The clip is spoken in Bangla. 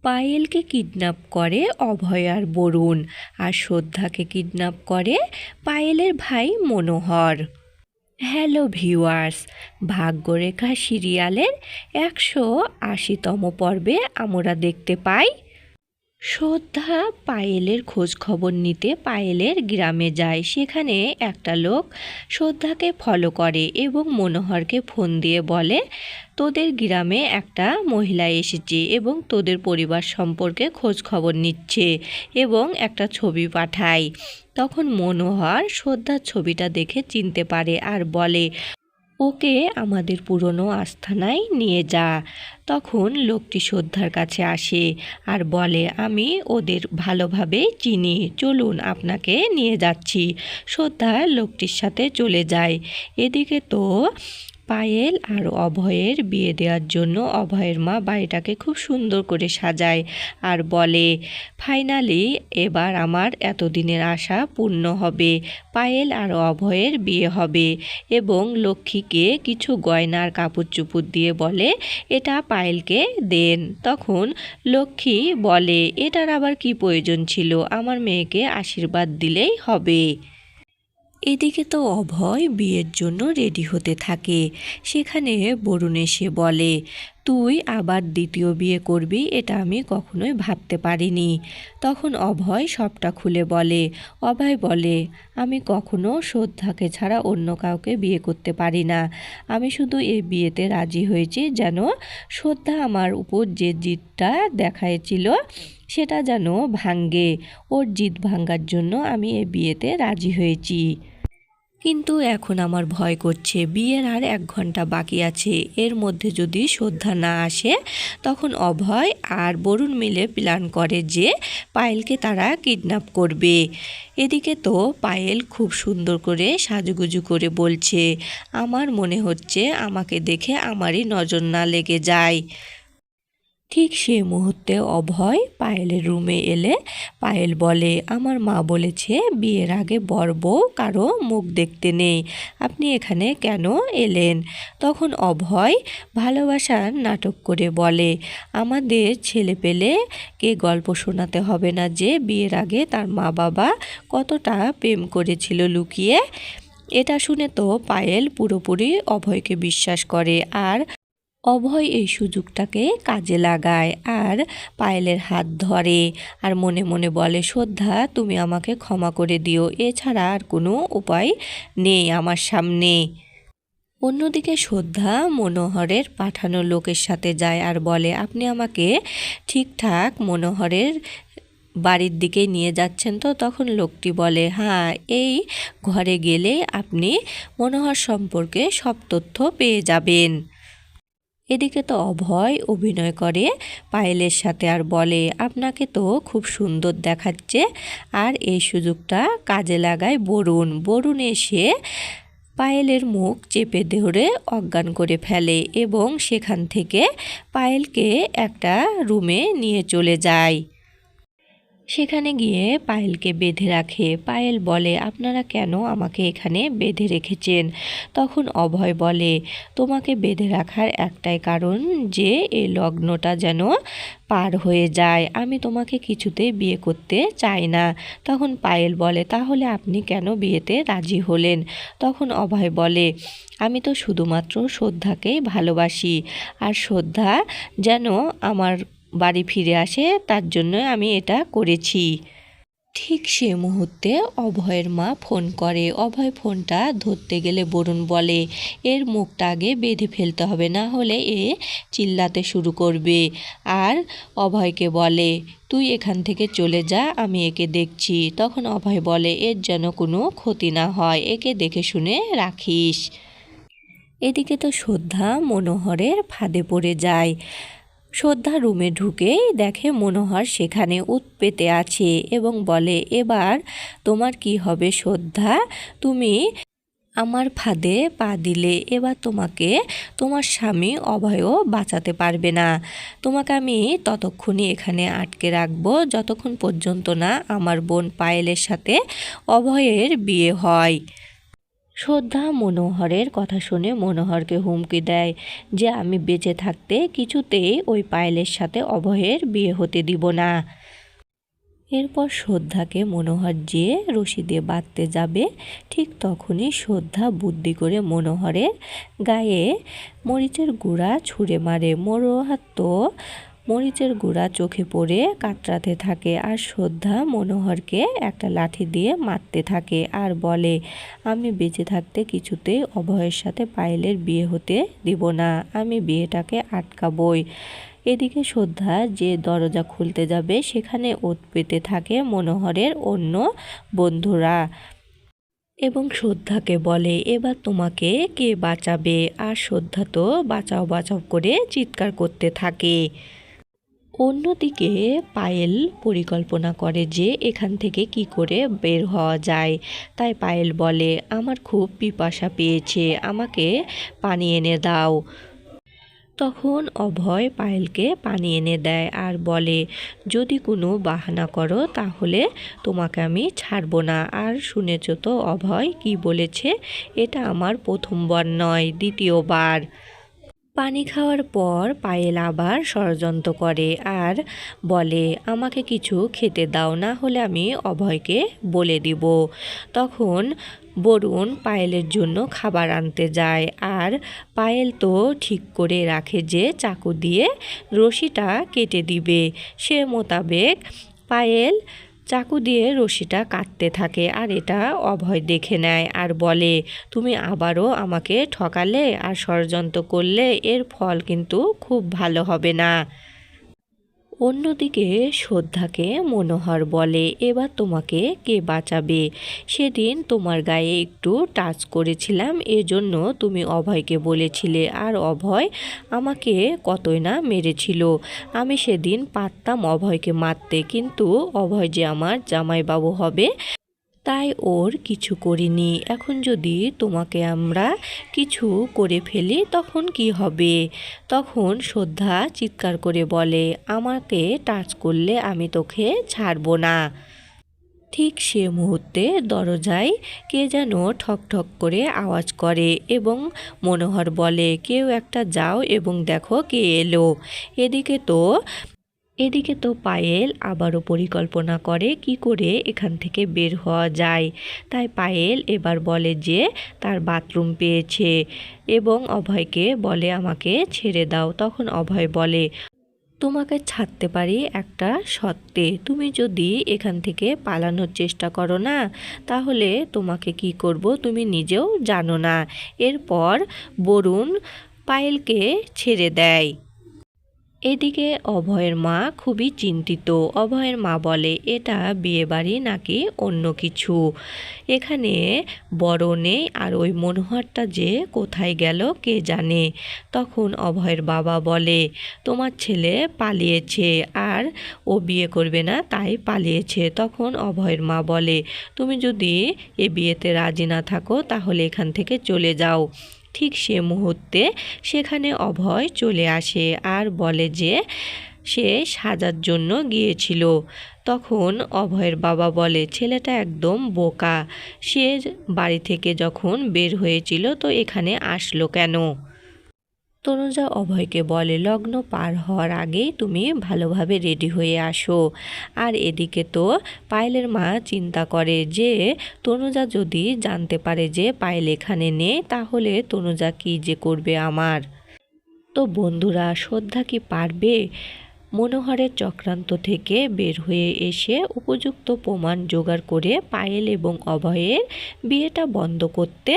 পায়েলকে কিডন্যাপ করে অভয় আর বরুণ, আর শ্রদ্ধাকে কিডন্যাপ করে পায়েলের ভাই মনোহর। হ্যালো ভিউয়ার্স, ভাগ্যরেখা সিরিয়ালের 180তম পর্বে আমরা দেখতে পাই শ্রদ্ধা পায়েলের খোঁজ খবর নিতে পায়েলের গ্রামে যায়। সেখানে একটা লোক শ্রদ্ধাকে ফলো করে এবং মনোহরকে ফোন দিয়ে বলে তোদের গ্রামে একটা মহিলা এসেছে এবং তোদের পরিবার সম্পর্কে খোঁজ খবর নিচ্ছে এবং একটা ছবি পাঠায়। তখন মনোহর শ্রদ্ধার ছবিটা দেখে চিনতে পারে আর বলে ওকে আমাদের পুরনো আস্তানায় নিয়ে যা। তখন লোকটি শ্রদ্ধার কাছে আসে আর বলে আমি ওদের ভালোভাবে চিনি, চলুন আপনাকে নিয়ে যাচ্ছি। শ্রদ্ধা লোকটির সাথে চলে যায়। এদিকে তো পায়েল আর অভয়ের বিয়ে দেওয়ার জন্য অভয়ের মা বাড়িটাকে খুব সুন্দর করে সাজায় আর বলে ফাইনালি এবার আমার এতদিনের আশা পূর্ণ হবে, পায়েল আর অভয়ের বিয়ে হবে। এবং লক্ষ্মীকে কিছু গয়নার কাপড় চুপড় দিয়ে বলে এটা পায়েলকে দেন। তখন লক্ষ্মী বলে এটার আবার কি প্রয়োজন ছিল, আমার মেয়েকে আশীর্বাদ দিলেই হবে। এদিকে তো অভয় বিয়ের জন্য রেডি হতে থাকে। সেখানে বরুণ এসে বলে তুই আবার দ্বিতীয় বিয়ে করবি, এটা আমি কখনোই ভাবতে পারিনি। তখন অভয় সবটা খুলে বলে। অভয় বলে আমি কখনো শ্রদ্ধাকে ছাড়া অন্য কাউকে বিয়ে করতে পারি না। আমি শুধু এই বিয়েতে রাজি হয়েছি যেন শ্রদ্ধা আমার উপর যে জিদটা দেখাইছিল সেটা যেন ভাঙ্গে। ওর জিদ ভাঙ্গার জন্য আমি এই বিয়েতে রাজি হয়েছি। কিন্তু এখন আমার ভয় করছে, বিয়ের আর 1 ঘন্টা বাকি আছে, এর মধ্যে যদি শ্রদ্ধা না আসে তখন অভয় আর বরুণ মিলে প্ল্যান করে যে পায়েলকে তারা কিডন্যাপ করবে। এদিকে তো পায়েল খুব সুন্দর করে সাজুগুজু করে বলছে আমার মনে হচ্ছে আমাকে দেখে আমারই নজর না লেগে যায়। ঠিক সে মুহূর্তে অভয় পায়েলের রুমে এলে পায়েল বলে আমার মা বলেছে বিয়ের আগে বর বউ কারো মুখ দেখতে নেই, আপনি এখানে কেন এলেন? তখন অভয় ভালোবাসার নাটক করে বলে আমাদের ছেলেপেলেকে গল্প শোনাতে হবে না যে বিয়ের আগে তার মা বাবা কতটা প্রেম করেছিল লুকিয়ে। এটা শুনে তো পায়েল পুরোপুরি অভয়কে বিশ্বাস করে আর অভয় এই সুযোগটাকে কাজে লাগায় আর পায়েলের হাত ধরে আর মনে মনে বলে শ্রদ্ধা তুমি আমাকে ক্ষমা করে দিও, এছাড়া আর কোনো উপায় নেই আমার সামনে। অন্যদিকে শ্রদ্ধা মনোহরের পাঠানো লোকের সাথে যায় আর বলে আপনি আমাকে ঠিকঠাক মনোহরের বাড়ির দিকে নিয়ে যাচ্ছেন তো? তখন লোকটি বলে হ্যাঁ, এই ঘরে গেলে আপনি মনোহর সম্পর্কে সব তথ্য পেয়ে যাবেন। এদিকে তো অভয় অভিনয় করে পায়েলের সাথে আর বলে আপনাকে তো খুব সুন্দর দেখাচ্ছে। আর এই সুযোগটা কাজে লাগায় বরুণ এসে পায়েলের মুখ চেপে ধরে অজ্ঞান করে ফেলে এবং সেখান থেকে পায়েলকে একটা রুমে নিয়ে চলে যায়। সেখানে গিয়ে পায়েলকে বেঁধে রাখে। পায়েল বলে আপনারা কেন আমাকে এখানে বেঁধে রেখেছেন? তখন অভয় বলে তোমাকে বেঁধে রাখার একটাই কারণ যে এই লগ্নটা যেন পার হয়ে যায়, আমি তোমাকে কিছুতেই বিয়ে করতে চাই না। তখন পায়েল বলে তাহলে আপনি কেন বিয়েতে রাজি হলেন? তখন অভয় বলে আমি তো শুধুমাত্র শ্রদ্ধাকেই ভালোবাসি আর শ্রদ্ধা যেন আমার বাড়ি ফিরে আসে তার জন্য আমি এটা করেছি। ঠিক সে মুহূর্তে অভয়ের মা ফোন করে। অভয় ফোনটা ধরতে গেলে বরুণ বলে এর মুখটা আগে বেঁধে ফেলতে হবে, না হলে এ চিল্লাতে শুরু করবে। আর অভয়কে বলে তুই এখান থেকে চলে যা, আমি একে দেখছি। তখন অভয় বলে এর যেন কোনো ক্ষতি না হয়, একে দেখে শুনে রাখিস। এদিকে তো শ্রদ্ধা মনোহরের ফাঁদে পড়ে যায়। শ্রদ্ধা রুমে ঢুকেই দেখে মনোহর সেখানে উৎপেতে আছে এবং বলে এবার তোমার কি হবে শ্রদ্ধা, তুমি আমার ফাঁদে পা দিলে, এবার তোমাকে তোমার স্বামী অভয়ও বাঁচাতে পারবে না। তোমাকে আমি ততক্ষণই এখানে আটকে রাখবো যতক্ষণ পর্যন্ত না আমার বোন পায়েলের সাথে অভয়ের বিয়ে হয়। শ্রদ্ধা মনোহরের কথা শুনে মনোহরকে হুমকি দেয় যে আমি বেঁচে থাকতে কিছুতেই ওই পায়েলের সাথে অভয়ের বিয়ে হতে দিব না। এরপর শ্রদ্ধাকে মনোহর যে রশি দিয়ে বাঁধতে যাবে, ঠিক তখনই শ্রদ্ধা বুদ্ধি করে মনোহরের গায়ে মরিচের গুঁড়া ছুঁড়ে মারে। মনোহর তো মরিচের গুঁড়া চোখে পড়ে কাতরাতে থাকে আর শ্রদ্ধা মনোহরকে একটা লাঠি দিয়ে মারতে থাকে আর বলে আমি বেঁচে থাকতে কিছুতেই অভয়ের সাথে পায়েলের বিয়ে হতে দিব না, আমি বিয়েটাকে আটকাবই। এদিকে শ্রদ্ধা যে দরজা খুলতে যাবে সেখানে ওৎ পেতে থাকে মনোহরের অন্য বন্ধুরা এবং শ্রদ্ধাকে বলে এবার তোমাকে কে বাঁচাবে, আর শ্রদ্ধা তো বাঁচাও বাঁচাও করে চিৎকার করতে থাকে। অন্যদিকে পায়েল পরিকল্পনা করে যে এখান থেকে কি করে বের হওয়া যায়। তাই পায়েল বলে আমার খুব পিপাসা পেয়েছে, আমাকে পানি এনে দাও। তখন অভয় পায়েলকে পানি এনে দেয় আর বলে যদি কোনো বাহানা করো তাহলে তোমাকে আমি ছাড়বো না। আর শুনেছ তো অভয় কি বলেছে, এটা আমার প্রথমবার নয়, দ্বিতীয়বার। পানি খাওয়ার পর পায়েল আবার ষড়যন্ত্র করে আর বলে আমাকে কিছু খেতে দাও, না হলে আমি অভয়কে বলে দিব। তখন বরুণ পায়েলের জন্য খাবার আনতে যায় আর পায়েল তো ঠিক করে রাখে যে চাকু দিয়ে রশিটা কেটে দিবে। সে মোতাবেক পায়েল চাকু দিয়ে রশিটা কাটতে থাকে আর এটা অভয় দেখে নেয় আর বলে তুমি আবারও আমাকে ঠকালে আর ষড়যন্ত্র করলে, এর ফল কিন্তু খুব ভালো হবে না। অন্যদিকে শ্রদ্ধাকে মনোহর বলে এবার তোমাকে কে বাঁচাবে, সেদিন তোমার গায়ে একটু টাচ করেছিলাম এজন্য তুমি অভয়কে বলেছিলে, আর অভয় আমাকে কতই না মেরেছিল। আমি সেদিন পারতাম অভয়কে মারতে, কিন্তু অভয় যে আমার জামাইবাবু হবে তাই ওর কিছু করিনি। এখন যদি তোমাকে আমরা কিছু করে ফেলি তখন কি হবে? তখন শ্রদ্ধা চিৎকার করে বলে আমাকে টাচ করলে আমি তোকে ছাড়বো না। ঠিক সে মুহূর্তে দরজায় কে যেন ঠক ঠক করে আওয়াজ করে এবং মনোহর বলে কেউ একটা যাও এবং দেখো কে এলো। এদিকে তো পায়েল আবারও পরিকল্পনা করে কি করে এখান থেকে বের হওয়া যায়। তাই পায়েল এবার বলে যে তার বাথরুম পেয়েছে এবং অভয়কে বলে আমাকে ছেড়ে দাও। তখন অভয় বলে তোমাকে ছাড়তে পারি একটা শর্তে, তুমি যদি এখান থেকে পালানোর চেষ্টা করো না তাহলে তোমাকে কি করব তুমি নিজেও জানো না। এরপর বরুণ পায়েলকে ছেড়ে দেয়। এদিকে অভয়ের মা খুবই চিন্তিত। অভয়ের মা বলে এটা বিয়েবাড়ি নাকি অন্য কিছু, এখানে বড় নেই আর ওই মনোহরটা যে কোথায় গেল কে জানে। তখন অভয়ের বাবা বলে তোমার ছেলে পালিয়েছে আর ও বিয়ে করবে না তাই পালিয়েছে। তখন অভয়ের মা বলে তুমি যদি এ বিয়েতে রাজি না থাকো তাহলে এখান থেকে চলে যাও। ঠিক সে মুহূর্তে সেখানে অভয় চলে আসে আর বলে যে সে সাজার জন্য গিয়েছিল। তখন অভয়ের বাবা বলে ছেলেটা একদম বোকা, সে বাড়ি থেকে যখন বের হয়েছিল তো এখানে আসলো কেন? তনুজা অভয়কে বলে লগ্ন পার হওয়ার আগেই তুমি ভালোভাবে রেডি হয়ে আসো। আর এদিকে তো পায়েলের মা চিন্তা করে যে তনুজা যদি জানতে পারে যে পায়েল এখানে নেই তাহলে তনুজা কি যে করবে আমার। তো বন্ধুরা শ্রদ্ধা কি পারবে মনোহরের চক্রান্ত থেকে বের হয়ে এসে উপযুক্ত প্রমাণ জোগাড় করে পায়েল এবং অভয়ের বিয়েটা বন্ধ করতে?